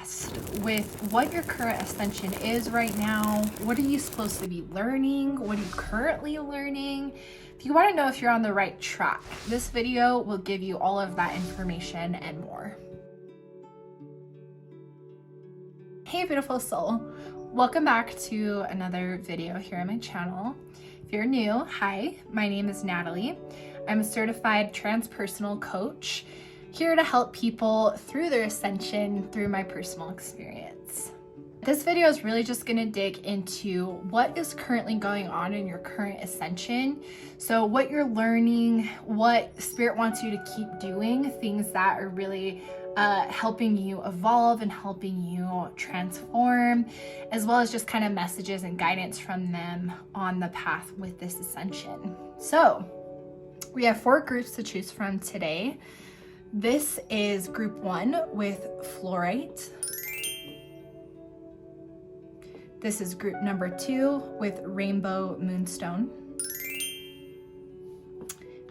lost with what your current ascension is right now, what are you supposed to be learning, what are you currently learning, if you want to know if you're on the right track, this video will give you all of that information and more. Hey beautiful soul, welcome back to another video here on my channel. If you're new, hi, my name is Natalie. I'm a certified transpersonal coach here to help people through their ascension through my personal experience. This video is really just going to dig into what is currently going on in your current ascension. So what you're learning, what spirit wants you to keep doing, things that are really helping you evolve and helping you transform, as well as just kind of messages and guidance from them on the path with this ascension. So we have 4 groups to choose from today. This is group 1 with Fluorite. This is group number 2 with Rainbow Moonstone.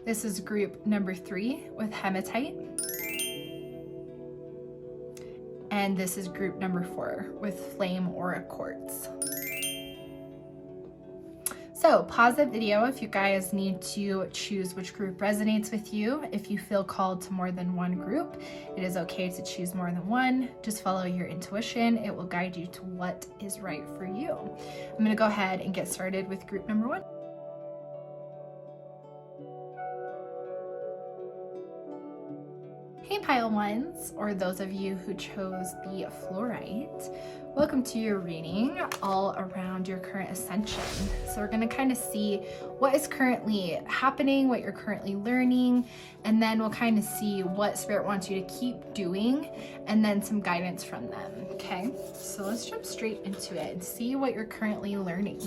This is group number 3 with Hematite. And this is group number 4 with Flame or Quartz. So pause the video if you guys need to choose which group resonates with you. If you feel called to more than one group, it is okay to choose more than one. Just follow your intuition. It will guide you to what is right for you. I'm going to go ahead and get started with group number 1. Hey pile ones, or those of you who chose the Fluorite, welcome to your reading all around your current ascension. So we're going to kind of see what is currently happening, what you're currently learning, and then we'll kind of see what spirit wants you to keep doing, and then some guidance from them. Okay, so let's jump straight into it and see what you're currently learning.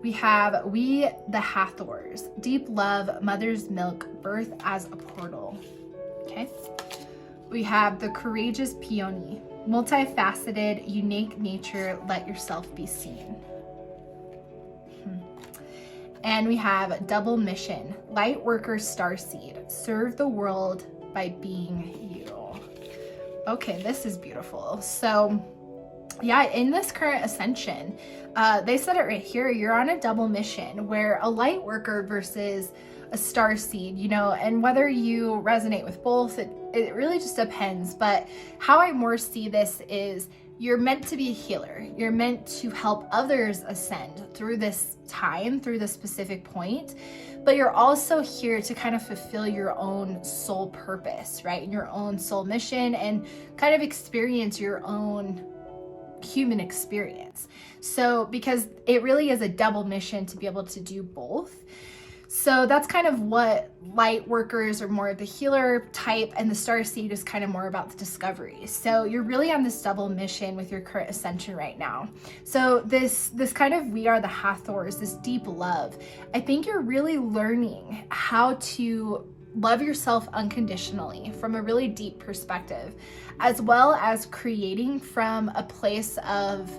We have We the Hathors, Deep Love, Mother's Milk, Birth as a Portal. Okay, we have the Courageous Peony, multifaceted, unique nature, let yourself be seen. And we have Double Mission, Light Worker Starseed, serve the world by being you. Okay, this is beautiful. So yeah, in this current ascension, they said it right here, you're on a double mission where a light worker versus a star seed, you know, and whether you resonate with both, it really just depends. But how I more see this is you're meant to be a healer. You're meant to help others ascend through this time, through this specific point, but you're also here to kind of fulfill your own soul purpose, right? And your own soul mission and kind of experience your own human experience. So because it really is a double mission to be able to do both. So that's kind of what light workers are more of the healer type, and the star seed is kind of more about the discovery. So you're really on this double mission with your current ascension right now. So this kind of We Are the Hathors, this deep love, I think you're really learning how to love yourself unconditionally from a really deep perspective, as well as creating from a place of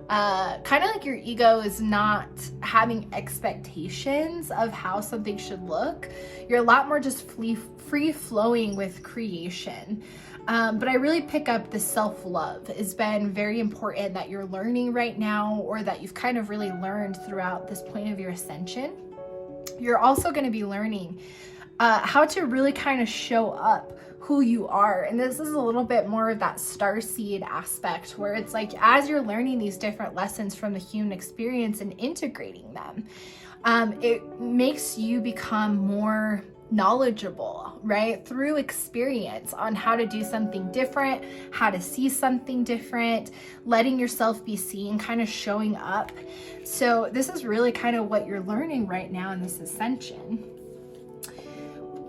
kind of like your ego is not having expectations of how something should look. You're a lot more just free flowing with creation. But I really pick up the self-love has been very important that you're learning right now, or that you've kind of really learned throughout this point of your ascension. You're also going to be learning how to really kind of show up who you are. And this is a little bit more of that starseed aspect where it's like, as you're learning these different lessons from the human experience and integrating them, it makes you become more knowledgeable, right? Through experience on how to do something different, how to see something different, letting yourself be seen, kind of showing up. So this is really kind of what you're learning right now in this ascension.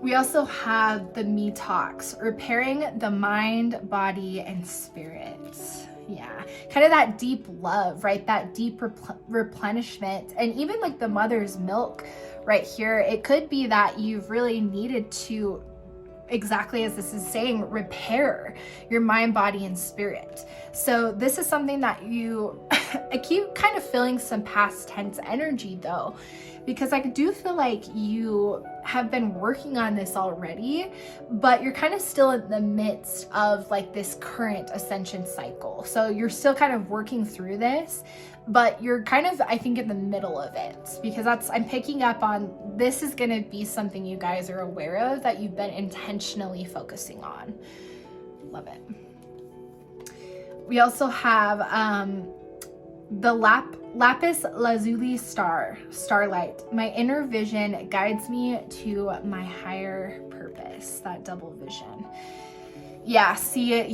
We also have the Me Talks, repairing the mind, body, and spirit. Yeah, kind of that deep love, right? That deep replenishment. And even like the mother's milk right here, it could be that you've really needed to, exactly as this is saying, repair your mind, body, and spirit. So this is something that you I keep kind of feeling some past tense energy though, because I do feel like you have been working on this already, but you're kind of still in the midst of like this current ascension cycle. So you're still kind of working through this, but you're kind of, I think, in the middle of it, because I'm picking up on this is going to be something you guys are aware of that you've been intentionally focusing on. Love it. We also have the lapis lazuli starlight. My inner vision guides me to my higher purpose. That double vision. Yeah, see,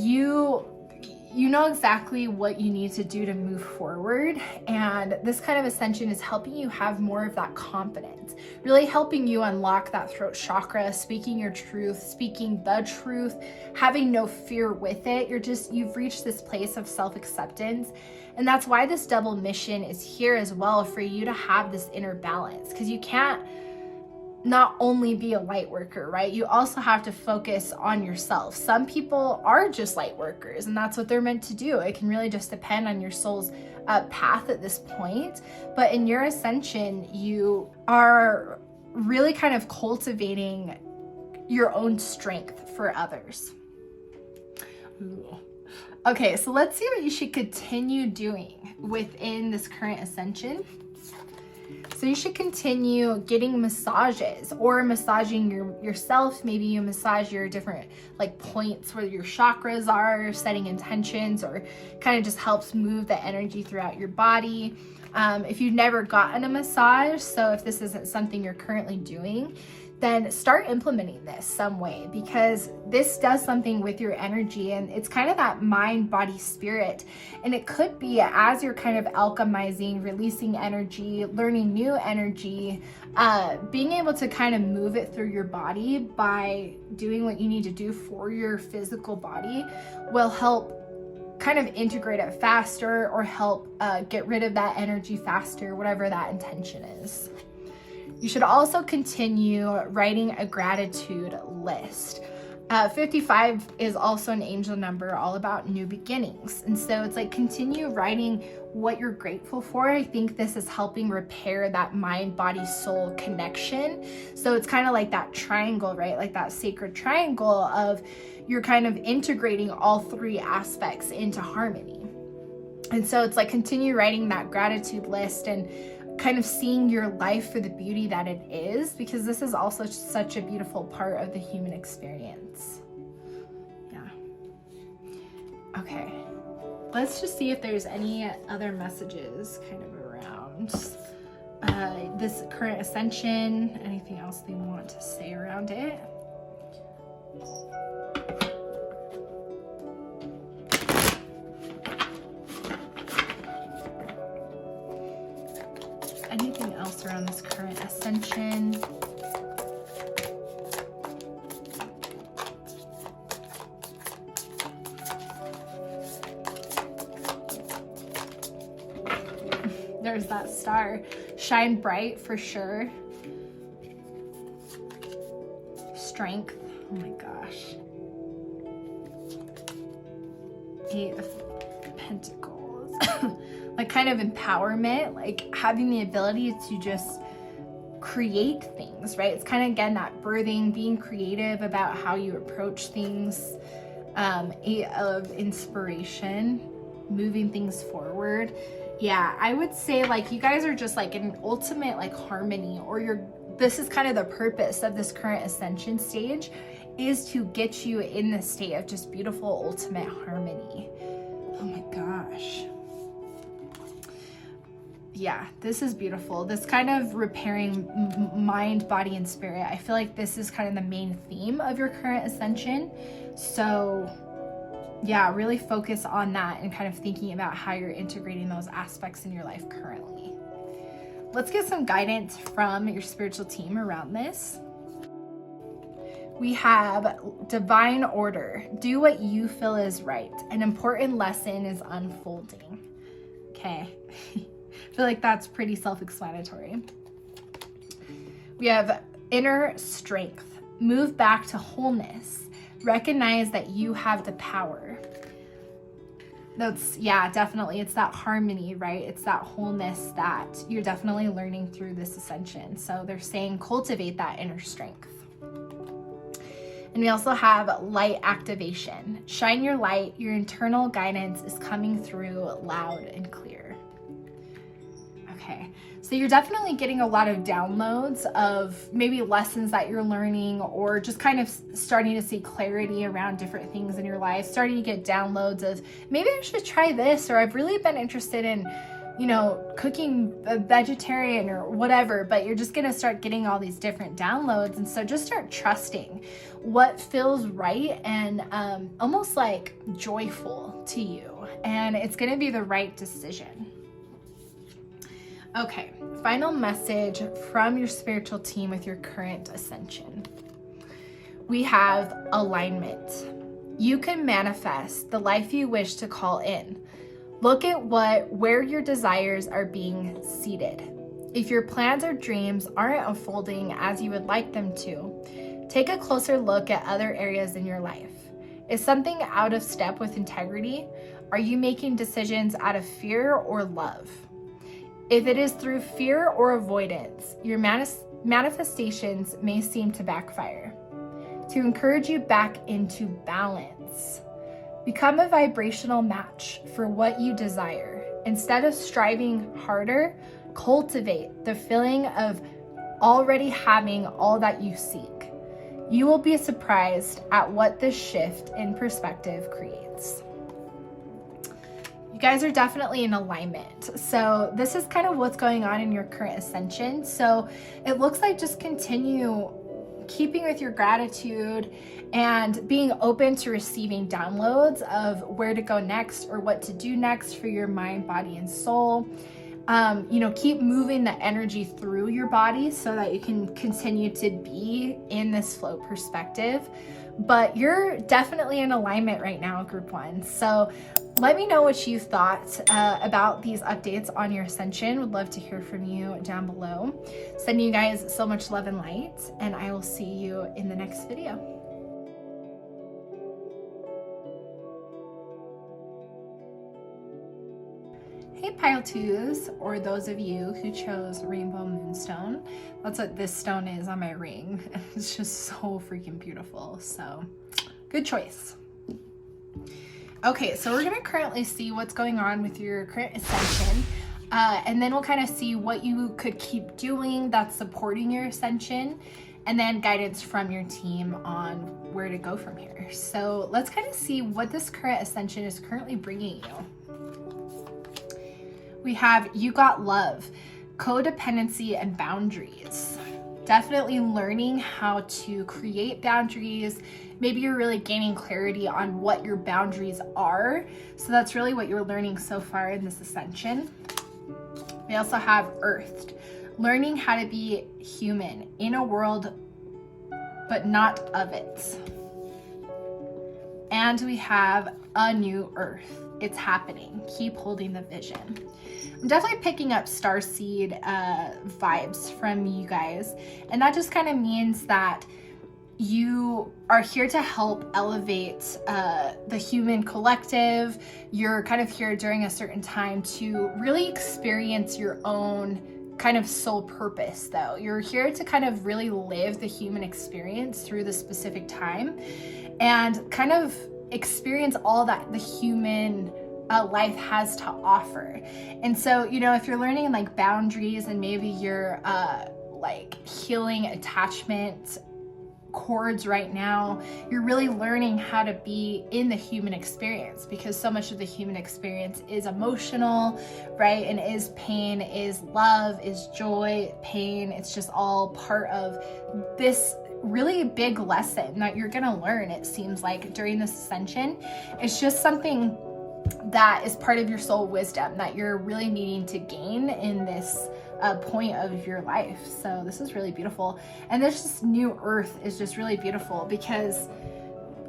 you know exactly what you need to do to move forward, and this kind of ascension is helping you have more of that confidence, really helping you unlock that throat chakra, speaking your truth, speaking the truth, having no fear with it. You've reached this place of self-acceptance, and that's why this double mission is here as well, for you to have this inner balance, because you can't not only be a light worker, right? You also have to focus on yourself. Some people are just light workers, and that's what they're meant to do. It can really just depend on your soul's path at this point. But in your ascension, you are really kind of cultivating your own strength for others. Ooh. Okay, so let's see what you should continue doing within this current ascension. So you should continue getting massages or massaging yourself. Maybe you massage your different like points where your chakras are, setting intentions, or kind of just helps move the energy throughout your body. If you've never gotten a massage, so if this isn't something you're currently doing, then start implementing this some way, because this does something with your energy, and it's kind of that mind, body, spirit. And it could be as you're kind of alchemizing, releasing energy, learning new energy, being able to kind of move it through your body by doing what you need to do for your physical body will help kind of integrate it faster, or help get rid of that energy faster, whatever that intention is. You should also continue writing a gratitude list. 55 is also an angel number, all about new beginnings. And so it's like continue writing what you're grateful for. I think this is helping repair that mind, body, soul connection. So it's kind of like that triangle, right? Like that sacred triangle of you're kind of integrating all three aspects into harmony. And so it's like continue writing that gratitude list and kind of seeing your life for the beauty that it is, because this is also such a beautiful part of the human experience. Yeah. Okay. Let's just see if there's any other messages kind of around this current ascension, anything else they want to say around it. Anything else around this current ascension? There's that star. Shine bright for sure. Strength. Oh my gosh. 8 of Pentacles. Like kind of empowerment, like having the ability to just create things, right? It's kind of, again, that birthing, being creative about how you approach things. 8 of Inspiration, moving things forward. Yeah, I would say like you guys are just like in an ultimate like harmony, or this is kind of the purpose of this current ascension stage, is to get you in this state of just beautiful ultimate harmony. Oh my gosh. Yeah, this is beautiful. This kind of repairing mind, body, and spirit. I feel like this is kind of the main theme of your current ascension. So yeah, really focus on that and kind of thinking about how you're integrating those aspects in your life currently. Let's get some guidance from your spiritual team around this. We have divine order. Do what you feel is right. An important lesson is unfolding. Okay. I feel like that's pretty self-explanatory. We have inner strength. Move back to wholeness. Recognize that you have the power. Yeah, definitely. It's that harmony, right? It's that wholeness that you're definitely learning through this ascension. So they're saying cultivate that inner strength. And we also have light activation. Shine your light. Your internal guidance is coming through loud and clear. Okay, so you're definitely getting a lot of downloads of maybe lessons that you're learning, or just kind of starting to see clarity around different things in your life, starting to get downloads of maybe I should try this, or I've really been interested in, you know, cooking a vegetarian or whatever, but you're just going to start getting all these different downloads. And so just start trusting what feels right and almost like joyful to you. And it's going to be the right decision. Okay, final message from your spiritual team with your current ascension. We have alignment. You can manifest the life you wish to call in. Look at where your desires are being seated. If your plans or dreams aren't unfolding as you would like them to, take a closer look at other areas in your life. Is something out of step with integrity? Are you making decisions out of fear or love? If it is through fear or avoidance, your manifestations may seem to backfire. To encourage you back into balance, become a vibrational match for what you desire. Instead of striving harder, cultivate the feeling of already having all that you seek. You will be surprised at what this shift in perspective creates. You guys are definitely in alignment. So this is kind of what's going on in your current ascension. So it looks like just continue keeping with your gratitude and being open to receiving downloads of where to go next or what to do next for your mind, body, and soul. Keep moving the energy through your body so that you can continue to be in this flow perspective. But you're definitely in alignment right now, group one. So let me know what you thought about these updates on your ascension. Would love to hear from you down below. Sending you guys so much love and light, and I will see you in the next video. Hey Pile 2s, or those of you who chose Rainbow Moonstone. That's what this stone is on my ring. It's just so freaking beautiful. So good choice. Okay, so we're gonna currently see what's going on with your current ascension. And then we'll kind of see what you could keep doing that's supporting your ascension, and then guidance from your team on where to go from here. So let's kind of see what this current ascension is currently bringing you. We have you got love, codependency, and boundaries. Definitely learning how to create boundaries. Maybe you're really gaining clarity on what your boundaries are. So that's really what you're learning so far in this ascension. We also have earthed, learning how to be human in a world, but not of it. And we have a new earth. It's happening. Keep holding the vision. I'm definitely picking up starseed vibes from you guys. And that just kind of means that you are here to help elevate the human collective. You're kind of here during a certain time to really experience your own kind of soul purpose, though. You're here to kind of really live the human experience through this specific time and kind of experience all that the human life has to offer. And so, if you're learning like boundaries and maybe you're like healing attachment cords right now, you're really learning how to be in the human experience, because so much of the human experience is emotional, right? And is pain, is love, is joy, pain. It's just all part of this really big lesson that you're gonna learn, it seems like, during this ascension. It's just something that is part of your soul wisdom that you're really needing to gain in this point of your life. So this is really beautiful. And this new earth is just really beautiful because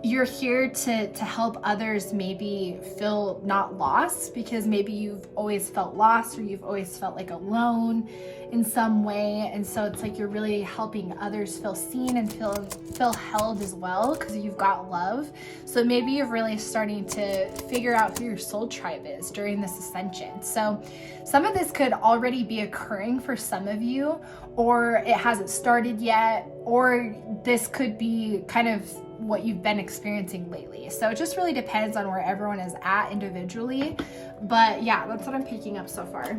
you're here to help others maybe feel not lost, because maybe you've always felt lost or you've always felt like alone in some way. And so it's like you're really helping others feel seen and feel held as well, because you've got love. So maybe you're really starting to figure out who your soul tribe is during this ascension. So some of this could already be occurring for some of you, or it hasn't started yet, or this could be kind of what you've been experiencing lately. So it just really depends on where everyone is at individually. But yeah, that's what I'm picking up so far.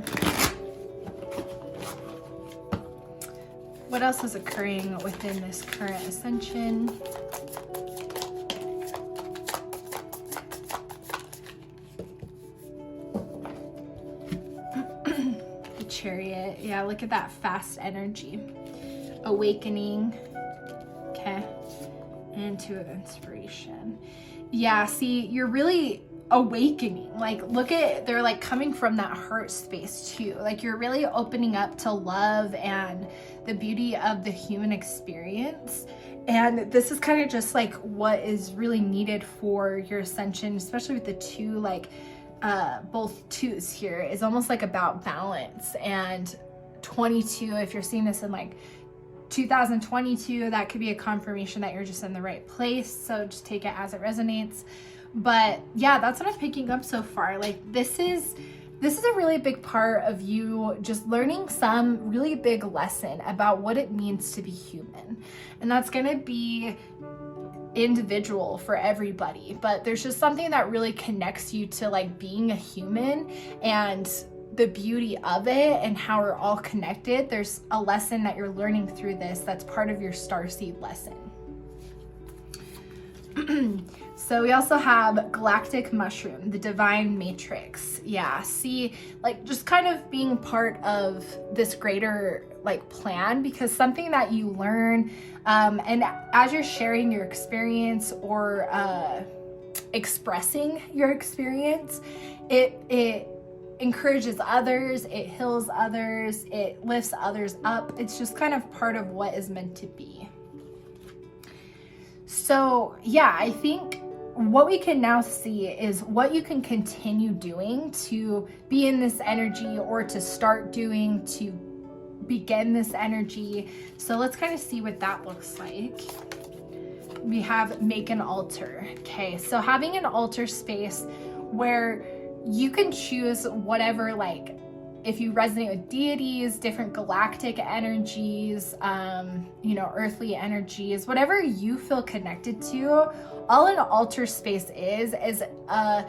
What else is occurring within this current ascension? The Chariot. Yeah, look at that fast energy. Awakening. Okay. And Two of Inspiration. Yeah, see, you're really awakening. Like, look at, they're like coming from that heart space too. Like, you're really opening up to love and the beauty of the human experience. And this is kind of just like what is really needed for your ascension, especially with the two, like both twos here, is almost like about balance. And 22, if you're seeing this in like 2022, that could be a confirmation that you're just in the right place. So just take it as it resonates. But yeah, that's what I'm picking up so far. Like, this is a really big part of you just learning some really big lesson about what it means to be human. And that's going to be individual for everybody, but there's just something that really connects you to like being a human and the beauty of it and how we're all connected. There's a lesson that you're learning through this that's part of your starseed lesson. So we also have Galactic Mushroom, the Divine Matrix. Yeah, see, like just kind of being part of this greater like plan, because something that you learn and as you're sharing your experience or expressing your experience, it encourages others, it heals others, it lifts others up. It's just kind of part of what is meant to be. So yeah, I think what we can now see is what you can continue doing to be in this energy, or to start doing to begin this energy. So let's kind of see what that looks like. We have make an altar. Okay, so having an altar space where you can choose whatever, like if you resonate with deities, different galactic energies, earthly energies, whatever you feel connected to. All an altar space is a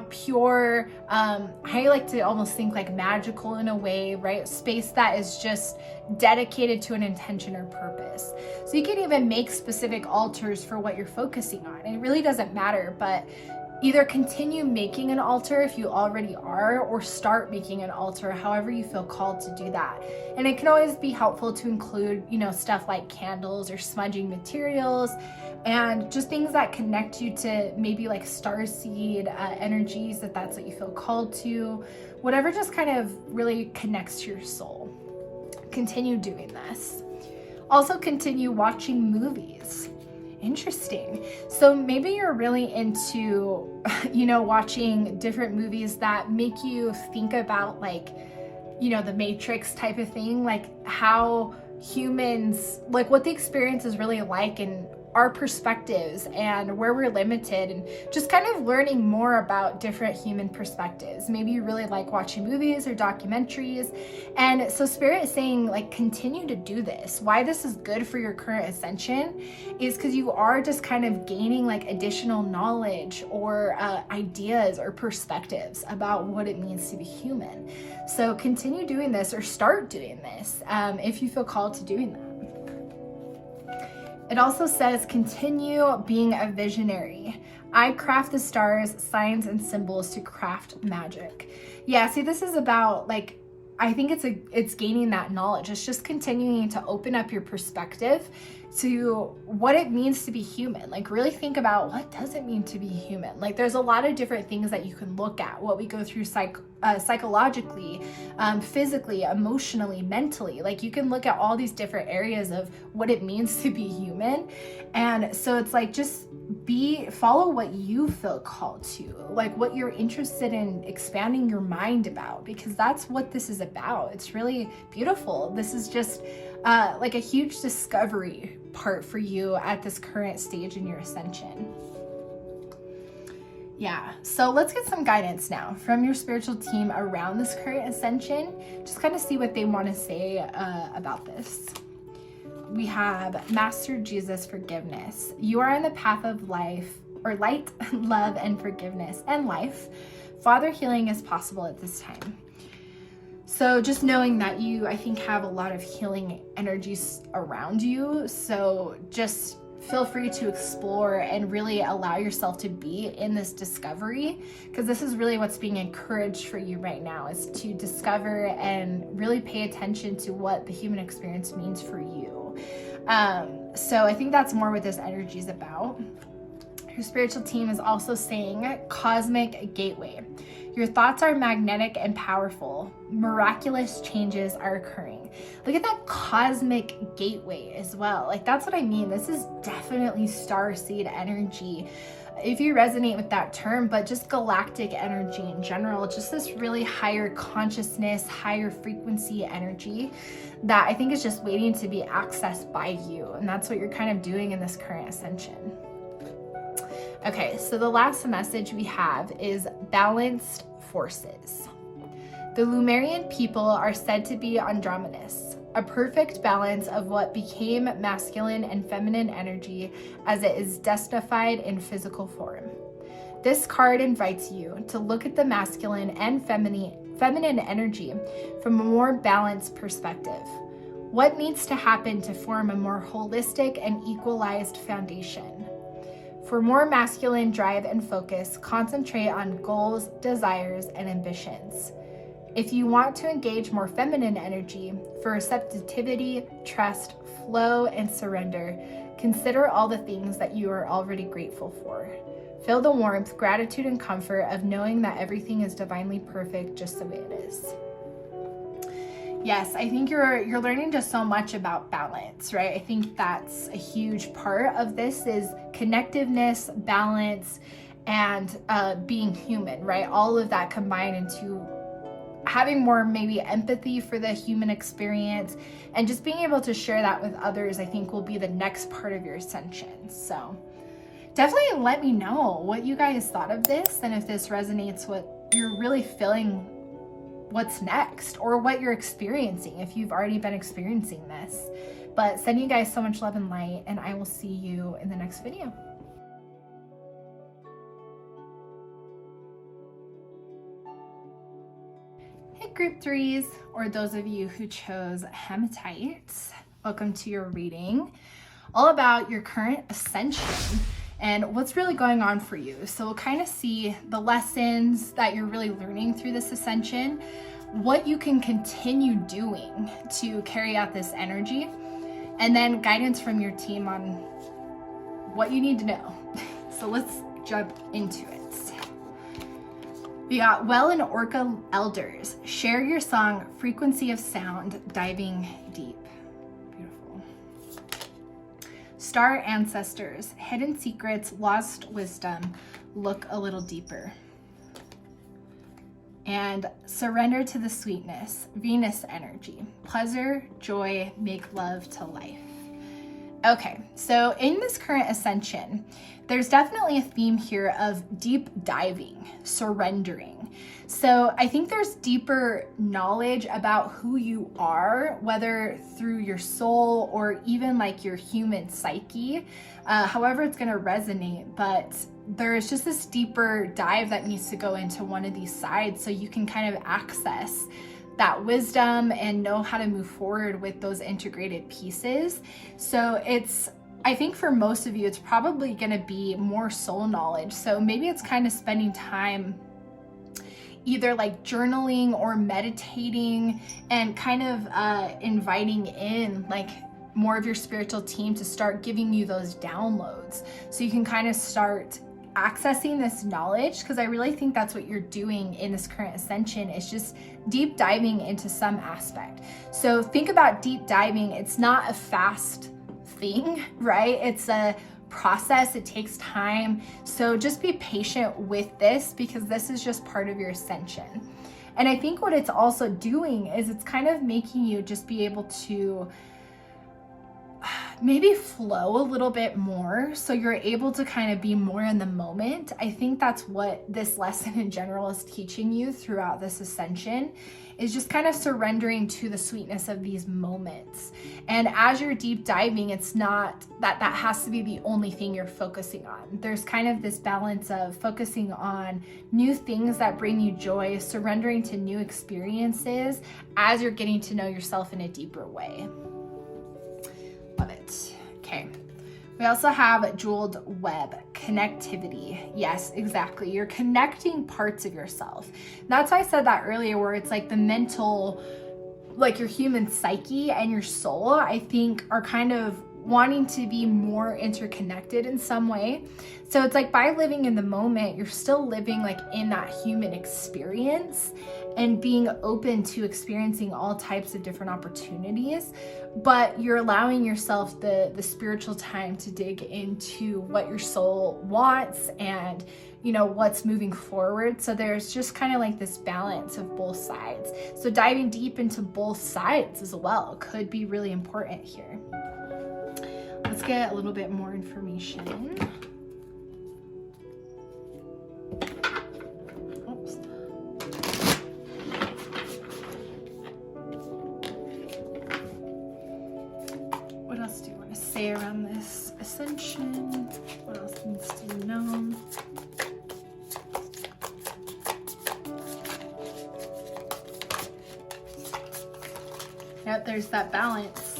pure, I like to almost think like magical in a way, right? Space that is just dedicated to an intention or purpose. So you can even make specific altars for what you're focusing on. It really doesn't matter, but either continue making an altar if you already are, or start making an altar, however you feel called to do that. And it can always be helpful to include, stuff like candles or smudging materials, and just things that connect you to maybe like starseed energies, if that's what you feel called to. Whatever just kind of really connects to your soul. Continue doing this. Also continue watching movies. Interesting. So maybe you're really into, watching different movies that make you think about like, the Matrix type of thing, like how humans, like what the experience is really like and our perspectives and where we're limited, and just kind of learning more about different human perspectives. Maybe you really like watching movies or documentaries. And so Spirit is saying, like, continue to do this. Why this is good for your current ascension is because you are just kind of gaining like additional knowledge or ideas or perspectives about what it means to be human. So continue doing this, or start doing this if you feel called to doing that. It also says continue being a visionary. I craft the stars, signs, and symbols to craft magic. Yeah, see, this is about like, I think it's gaining that knowledge. It's just continuing to open up your perspective to what it means to be human. Like, really think about, what does it mean to be human? Like, there's a lot of different things that you can look at, what we go through psychologically, physically, emotionally, mentally. Like, you can look at all these different areas of what it means to be human. And so it's like, just follow what you feel called to, like what you're interested in expanding your mind about, because that's what this is about. It's really beautiful. This is just like a huge discovery part for you at this current stage in your ascension. Yeah, so let's get some guidance now from your spiritual team around this current ascension. Just kind of see what they want to say about this. We have Master Jesus Forgiveness. You are on the path of life, or light, love, and forgiveness, and life. Father, healing is possible at this time. So just knowing that you, I think, have a lot of healing energies around you. So just feel free to explore and really allow yourself to be in this discovery, because this is really what's being encouraged for you right now, is to discover and really pay attention to what the human experience means for you. So I think that's more what this energy is about. Your spiritual team is also saying cosmic gateway. Your thoughts are magnetic and powerful. Miraculous changes are occurring. Look at that cosmic gateway as well. Like, that's what I mean. This is definitely starseed energy, if you resonate with that term, but just galactic energy in general. Just this really higher consciousness, higher frequency energy that I think is just waiting to be accessed by you. And that's what you're kind of doing in this current ascension. Okay, so the last message we have is balanced forces. The Lemurian people are said to be Andromedous, a perfect balance of what became masculine and feminine energy as it is destified in physical form. This card invites you to look at the masculine and feminine energy from a more balanced perspective. What needs to happen to form a more holistic and equalized foundation? For more masculine drive and focus, concentrate on goals, desires, and ambitions. If you want to engage more feminine energy for receptivity, trust, flow, and surrender, consider all the things that you are already grateful for. Feel the warmth, gratitude, and comfort of knowing that everything is divinely perfect just the way it is. Yes, I think you're learning just so much about balance, right? I think that's a huge part of this is connectiveness, balance, and being human, right? All of that combined into having more maybe empathy for the human experience, and just being able to share that with others, I think will be the next part of your ascension. So definitely let me know what you guys thought of this, and if this resonates, what you're really feeling, what's next, or what you're experiencing if you've already been experiencing this. But sending you guys so much love and light, and I will see you in the next video. Hey group threes, or those of you who chose Hematite, welcome to your reading all about your current ascension and what's really going on for you. So we'll kind of see the lessons that you're really learning through this ascension, what you can continue doing to carry out this energy, and then guidance from your team on what you need to know. So let's jump into it. We got Well and Orca Elders. Share your song, Frequency of Sound, diving deep. Beautiful. Star Ancestors, Hidden Secrets, Lost Wisdom, look a little deeper. And Surrender to the Sweetness, Venus Energy, pleasure, joy, make love to life. Okay, so in this current ascension, there's definitely a theme here of deep diving, surrendering. So I think there's deeper knowledge about who you are, whether through your soul or even like your human psyche, however it's gonna resonate, but there's just this deeper dive that needs to go into one of these sides so you can kind of access that wisdom and know how to move forward with those integrated pieces. So I think for most of you, it's probably gonna be more soul knowledge. So maybe it's kind of spending time either like journaling or meditating and kind of inviting in like more of your spiritual team to start giving you those downloads so you can kind of start accessing this knowledge, because I really think that's what you're doing in this current ascension, is just deep diving into some aspect. So think about deep diving. It's not a fast thing, right? It's a process. It takes time. So just be patient with this, because this is just part of your ascension. And I think what it's also doing is it's kind of making you just be able to maybe flow a little bit more, so you're able to kind of be more in the moment. I think that's what this lesson in general is teaching you throughout this ascension, is just kind of surrendering to the sweetness of these moments. And as you're deep diving, it's not that that has to be the only thing you're focusing on. There's kind of this balance of focusing on new things that bring you joy, surrendering to new experiences as you're getting to know yourself in a deeper way. Love it. Okay. We also have jeweled web, connectivity. Yes, exactly. You're connecting parts of yourself. That's why I said that earlier, where it's like the mental, like your human psyche and your soul, I think are kind of wanting to be more interconnected in some way. So it's like by living in the moment, you're still living like in that human experience and being open to experiencing all types of different opportunities, but you're allowing yourself the spiritual time to dig into what your soul wants and, you know, what's moving forward. So there's just kind of like this balance of both sides. So diving deep into both sides as well could be really important here. Let's get a little bit more information. Oops. What else do you want to say around this ascension? What else needs to be known? Yep, there's that balance.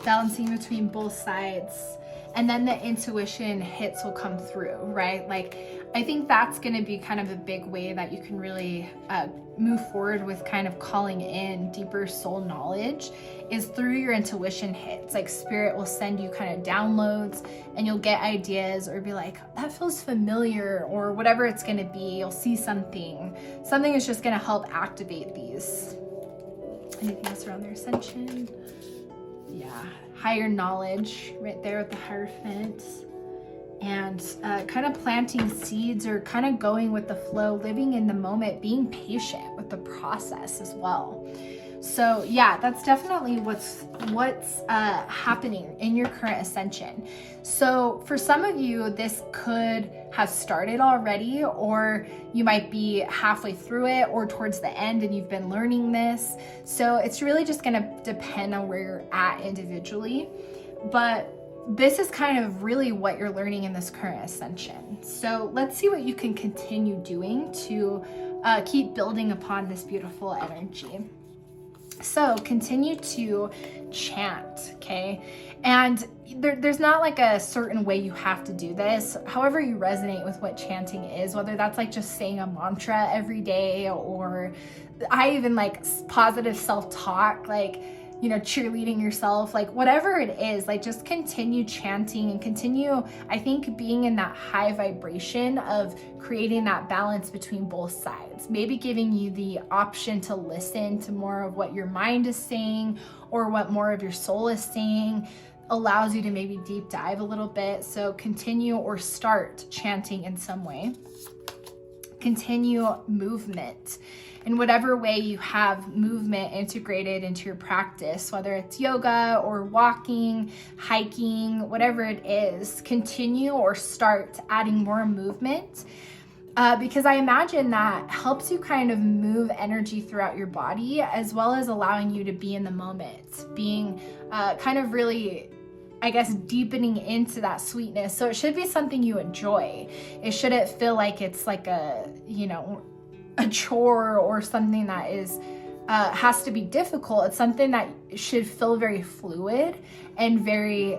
Balancing between both sides, and then the intuition hits will come through, right? Like, I think that's going to be kind of a big way that you can really move forward with kind of calling in deeper soul knowledge, is through your intuition hits. Like, spirit will send you kind of downloads, and you'll get ideas or be like, that feels familiar, or whatever it's going to be. You'll see something is just going to help activate these. Anything else around their ascension? Yeah, higher knowledge right there with the Hierophant, and kind of planting seeds, or kind of going with the flow, living in the moment, being patient with the process as well. So yeah, that's definitely what's happening in your current ascension. So for some of you, this could have started already, or you might be halfway through it or towards the end and you've been learning this. So it's really just going to depend on where you're at individually. But this is kind of really what you're learning in this current ascension. So let's see what you can continue doing to keep building upon this beautiful energy. So continue to chant, okay? And there's not like a certain way you have to do this. However you resonate with what chanting is, whether that's like just saying a mantra every day, or I even like positive self-talk, like, you know, cheerleading yourself, like whatever it is, like just continue chanting and continue, I think, being in that high vibration of creating that balance between both sides. Maybe giving you the option to listen to more of what your mind is saying or what more of your soul is saying, allows you to maybe deep dive a little bit. So continue or start chanting in some way. Continue movement. In whatever way you have movement integrated into your practice, whether it's yoga or walking, hiking, whatever it is, continue or start adding more movement, because I imagine that helps you kind of move energy throughout your body, as well as allowing you to be in the moment, being kind of really, I guess, deepening into that sweetness. So it should be something you enjoy. It shouldn't feel like it's like a, you know, a chore or something that is has to be difficult. It's something that should feel very fluid and very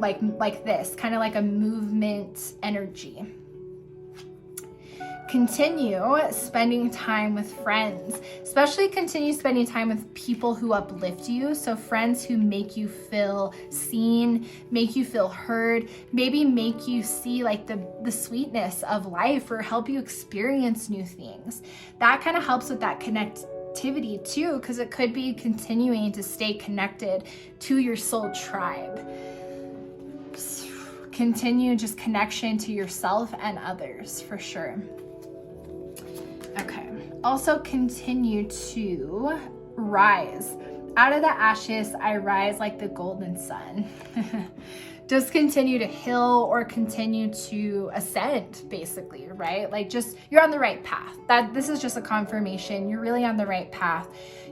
like this, kind of like a movement energy. Continue spending time with friends, especially continue spending time with people who uplift you. So friends who make you feel seen, make you feel heard, maybe make you see like the sweetness of life, or help you experience new things. That kind of helps with that connectivity too, because it could be continuing to stay connected to your soul tribe. continue just connection to yourself and others for sure. Okay. Also continue to rise. Out of the ashes, I rise like the golden sun. Just continue to heal or continue to ascend, basically, right? Like just, you're on the right path. This is just a confirmation. You're really on the right path.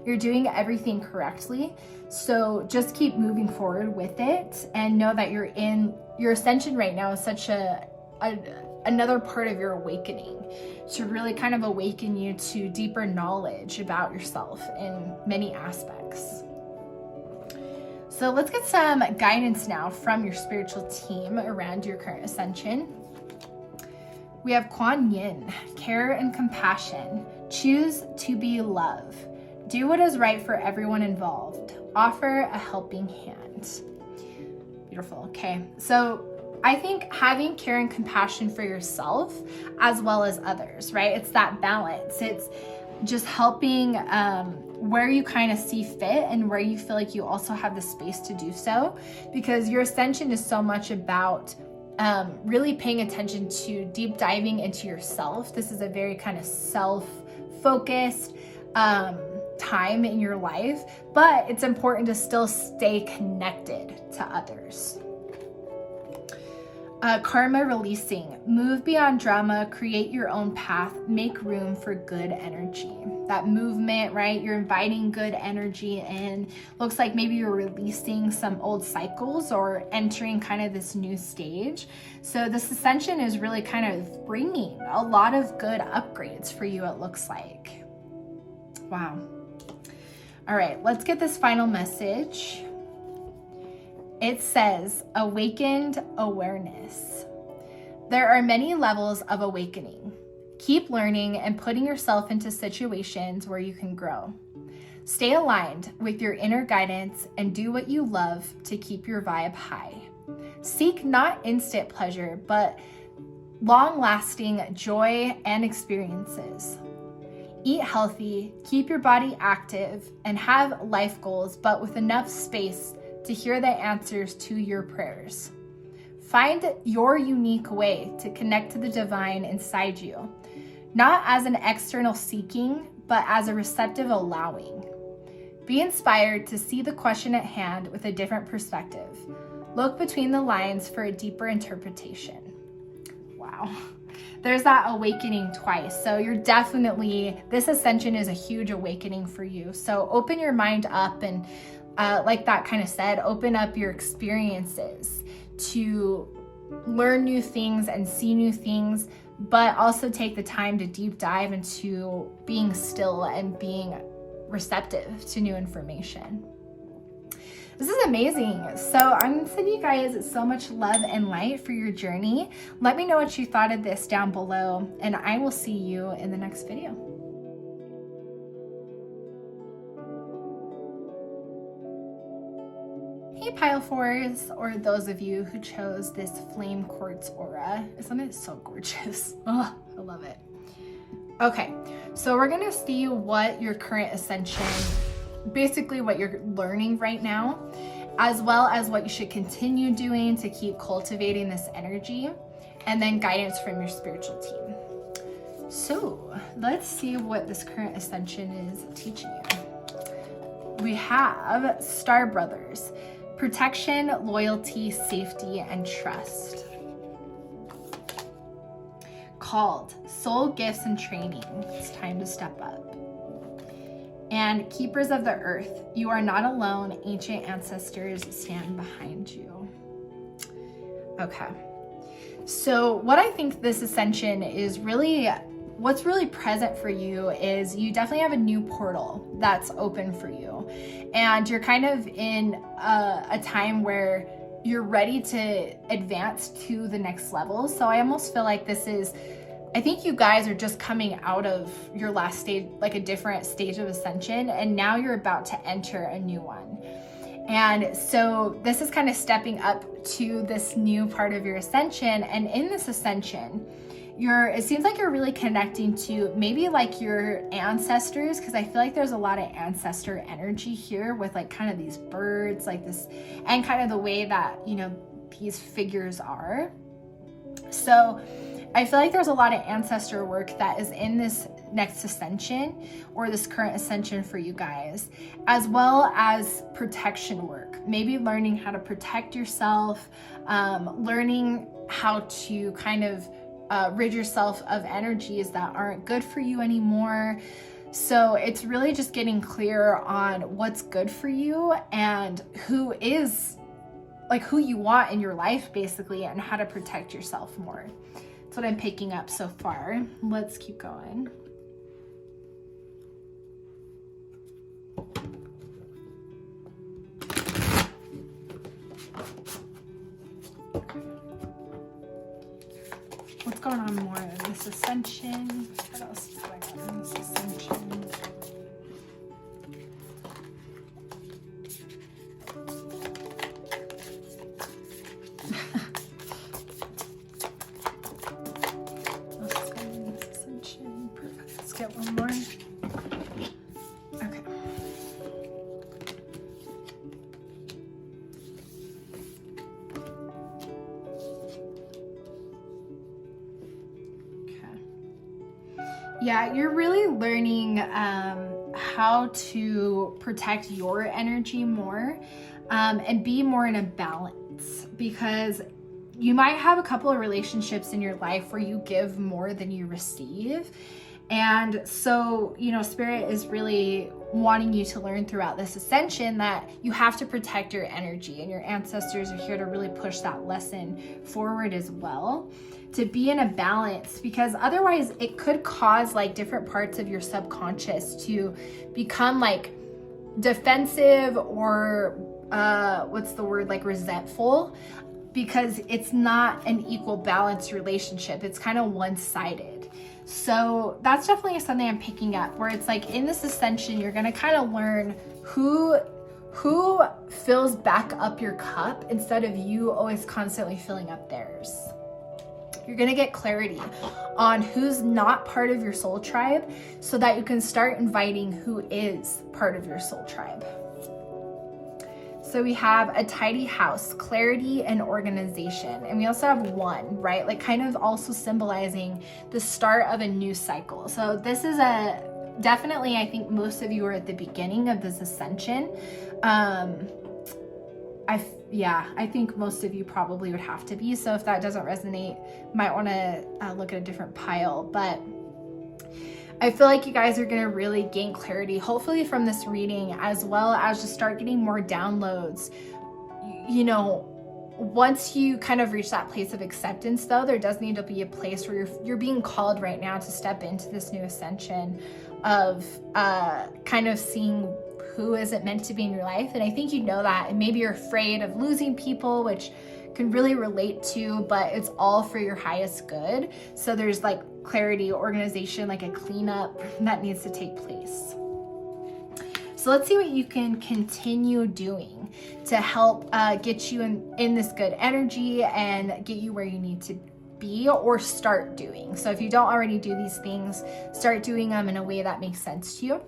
You're doing everything correctly. So just keep moving forward with it and know that you're in your ascension right now is such another part of your awakening to really kind of awaken you to deeper knowledge about yourself in many aspects. So let's get some guidance now from your spiritual team around your current ascension. We have Kuan Yin, care and compassion. Choose to be love. Do what is right for everyone involved. Offer a helping hand. Beautiful. Okay. So I think having care and compassion for yourself as well as others, right? It's that balance. It's just helping where you kind of see fit and where you feel like you also have the space to do so, because your ascension is so much about really paying attention to deep diving into yourself. This is a very kind of self-focused time in your life, but it's important to still stay connected to others. Karma releasing. Move beyond drama, create your own path, make room for good energy. That movement, right? You're inviting good energy in. Looks like maybe you're releasing some old cycles or entering kind of this new stage. So this ascension is really kind of bringing a lot of good upgrades for you, it looks like. Wow. All right, let's get this final message. It says, awakened awareness. There are many levels of awakening. Keep learning and putting yourself into situations where you can grow. Stay aligned with your inner guidance and do what you love to keep your vibe high. Seek not instant pleasure, but long-lasting joy and experiences. Eat healthy, keep your body active, and have life goals, but with enough space to hear the answers to your prayers. Find your unique way to connect to the divine inside you, not as an external seeking, but as a receptive allowing. Be inspired to see the question at hand with a different perspective. Look between the lines for a deeper interpretation. Wow. There's that awakening twice. So you're definitely, this ascension is a huge awakening for you. So open your mind up and like that kind of said, open up your experiences to learn new things and see new things, but also take the time to deep dive into being still and being receptive to new information. This is amazing. So I'm sending you guys so much love and light for your journey. Let me know what you thought of this down below, and I will see you in the next video. Hey pile fours, or those of you who chose this flame quartz aura. Isn't it so gorgeous? Oh, I love it. Okay, so we're gonna see what your current ascension, basically what you're learning right now, as well as what you should continue doing to keep cultivating this energy, and then guidance from your spiritual team. So let's see what this current ascension is teaching you. We have Star Brothers. Protection, loyalty, safety, and trust. Called, soul gifts and training. It's time to step up. And keepers of the earth, you are not alone. Ancient ancestors stand behind you. Okay. So what I think this ascension is really, what's really present for you is you definitely have a new portal that's open for you. And you're kind of in a time where you're ready to advance to the next level. So I almost feel like this is, I think you guys are just coming out of your last stage, like a different stage of ascension, and now you're about to enter a new one. And so this is kind of stepping up to this new part of your ascension. And in this ascension, it seems like you're really connecting to maybe like your ancestors, because I feel like there's a lot of ancestor energy here with like kind of these birds like this, and kind of the way that, you know, these figures are. So I feel like there's a lot of ancestor work that is in this next ascension or this current ascension for you guys, as well as protection work. Maybe learning how to protect yourself, learning how to kind of rid yourself of energies that aren't good for you anymore. So it's really just getting clear on what's good for you and who you want in your life, basically, and how to protect yourself more. That's what I'm picking up so far. Let's keep going. What's going on more in this ascension? What else is going on in this ascension? Let's get one more. Okay. Yeah, you're really learning how to protect your energy more and be more in a balance, because you might have a couple of relationships in your life where you give more than you receive. And so, Spirit is really wanting you to learn throughout this ascension that you have to protect your energy, and your ancestors are here to really push that lesson forward as well, to be in a balance, because otherwise it could cause like different parts of your subconscious to become like defensive or like resentful, because it's not an equal balanced relationship. It's kind of one-sided. So that's definitely something I'm picking up, where it's like in this ascension, you're going to kind of learn who fills back up your cup instead of you always constantly filling up theirs. You're going to get clarity on who's not part of your soul tribe so that you can start inviting who is part of your soul tribe. So we have a tidy house, clarity and organization. And we also have one, right? Like kind of also symbolizing the start of a new cycle. So this is definitely, I think most of you are at the beginning of this ascension. I think most of you probably would have to be. So if that doesn't resonate, might want to look at a different pile. But I feel like you guys are going to really gain clarity, hopefully from this reading, as well as just start getting more downloads. Once you kind of reach that place of acceptance, though, there does need to be a place where you're being called right now to step into this new ascension of kind of seeing who is it meant to be in your life. And I think you know that, and maybe you're afraid of losing people, which can really relate to, but it's all for your highest good. So there's like clarity, organization, like a cleanup that needs to take place. So let's see what you can continue doing to help get you in this good energy and get you where you need to be, or start doing. So if you don't already do these things, start doing them in a way that makes sense to you.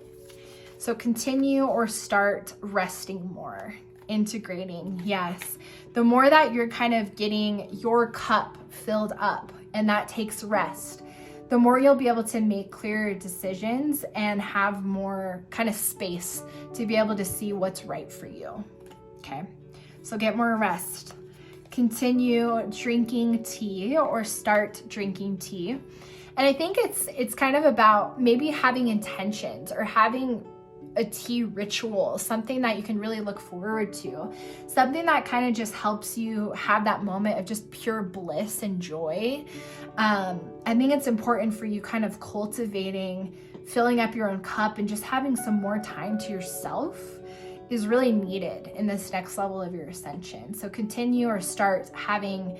So continue or start resting more, integrating. Yes. The more that you're kind of getting your cup filled up, and that takes rest, the more you'll be able to make clearer decisions and have more kind of space to be able to see what's right for you. Okay. So get more rest. Continue drinking tea or start drinking tea. And I think it's kind of about maybe having intentions or having a tea ritual, something that you can really look forward to, something that kind of just helps you have that moment of just pure bliss and joy. I think it's important for you kind of cultivating, filling up your own cup, and just having some more time to yourself is really needed in this next level of your ascension. So continue or start having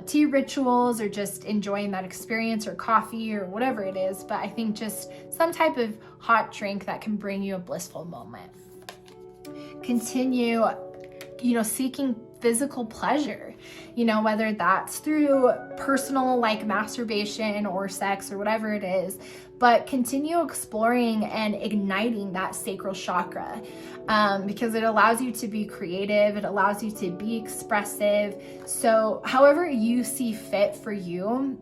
tea rituals, or just enjoying that experience, or coffee, or whatever it is. But I think just some type of hot drink that can bring you a blissful moment. Continue, seeking physical pleasure, whether that's through personal like masturbation or sex or whatever it is, but continue exploring and igniting that sacral chakra, because it allows you to be creative. It allows you to be expressive. So however you see fit for you,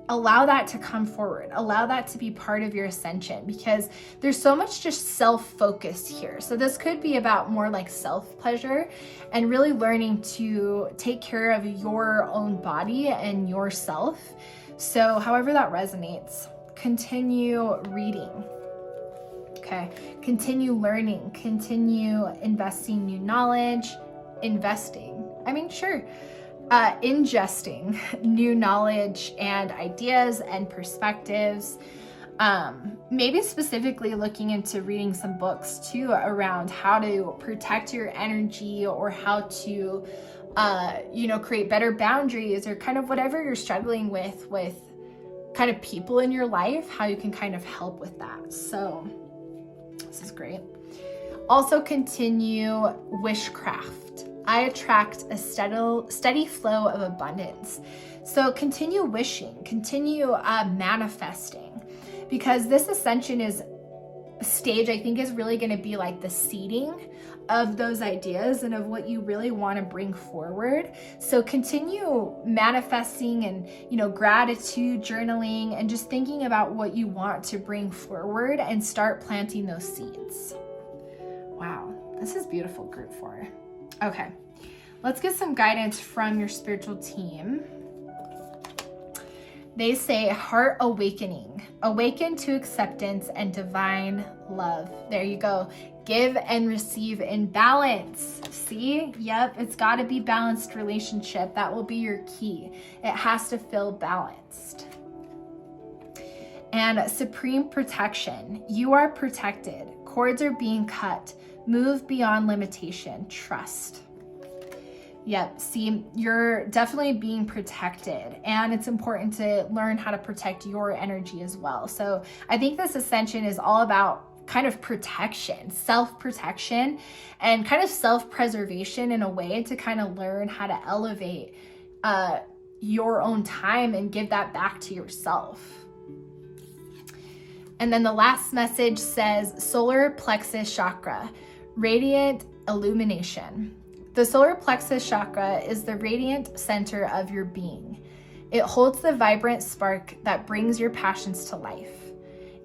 allow that to come forward. Allow that to be part of your ascension, because there's so much just self-focus here. So this could be about more like self-pleasure and really learning to take care of your own body and yourself. So however that resonates, continue reading. Okay, continue learning, continue investing new knowledge, ingesting new knowledge and ideas and perspectives. Maybe specifically looking into reading some books too around how to protect your energy, or how to, create better boundaries, or kind of whatever you're struggling with kind of people in your life, how you can kind of help with that. So this is great. Also continue wishcraft. I attract a steady flow of abundance. So continue wishing, continue manifesting, because this ascension stage, I think, is really going to be like the seeding of those ideas and of what you really want to bring forward. So continue manifesting and, gratitude journaling, and just thinking about what you want to bring forward and start planting those seeds. Wow, this is beautiful, group 4. Okay, let's get some guidance from your spiritual team. They say heart awakening, awaken to acceptance and divine love. There you go. Give and receive in balance. See? Yep, it's got to be balanced relationship. That will be your key. It has to feel balanced. And supreme protection. You are protected. Cords are being cut. Move beyond limitation. Trust. Yep, see, you're definitely being protected, and it's important to learn how to protect your energy as well. So I think this ascension is all about kind of protection, self-protection, and kind of self-preservation in a way to kind of learn how to elevate your own time and give that back to yourself. And then the last message says solar plexus chakra, radiant illumination. The solar plexus chakra is the radiant center of your being. It holds the vibrant spark that brings your passions to life.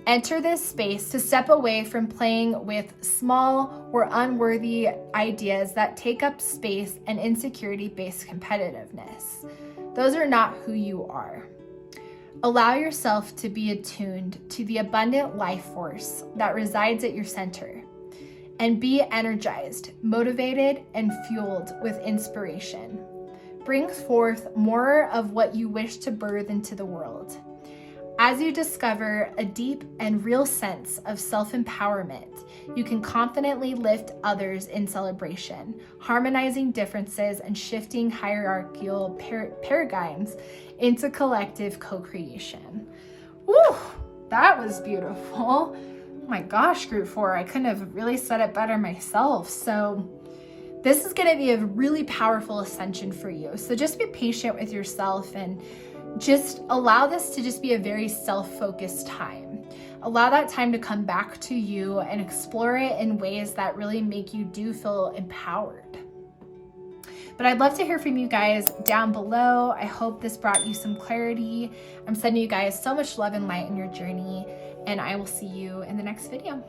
Enter this space to step away from playing with small or unworthy ideas that take up space and insecurity-based competitiveness. Those are not who you are. Allow yourself to be attuned to the abundant life force that resides at your center, and be energized, motivated, and fueled with inspiration. Bring forth more of what you wish to birth into the world. As you discover a deep and real sense of self-empowerment, you can confidently lift others in celebration, harmonizing differences and shifting hierarchical paradigms into collective co-creation. Woo, that was beautiful. Oh my gosh, group 4, I couldn't have really said it better myself. So this is going to be a really powerful ascension for you. So just be patient with yourself and just allow this to just be a very self-focused time. Allow that time to come back to you and explore it in ways that really make you feel empowered. But I'd love to hear from you guys down below. I hope this brought you some clarity. I'm sending you guys so much love and light in your journey, and I will see you in the next video.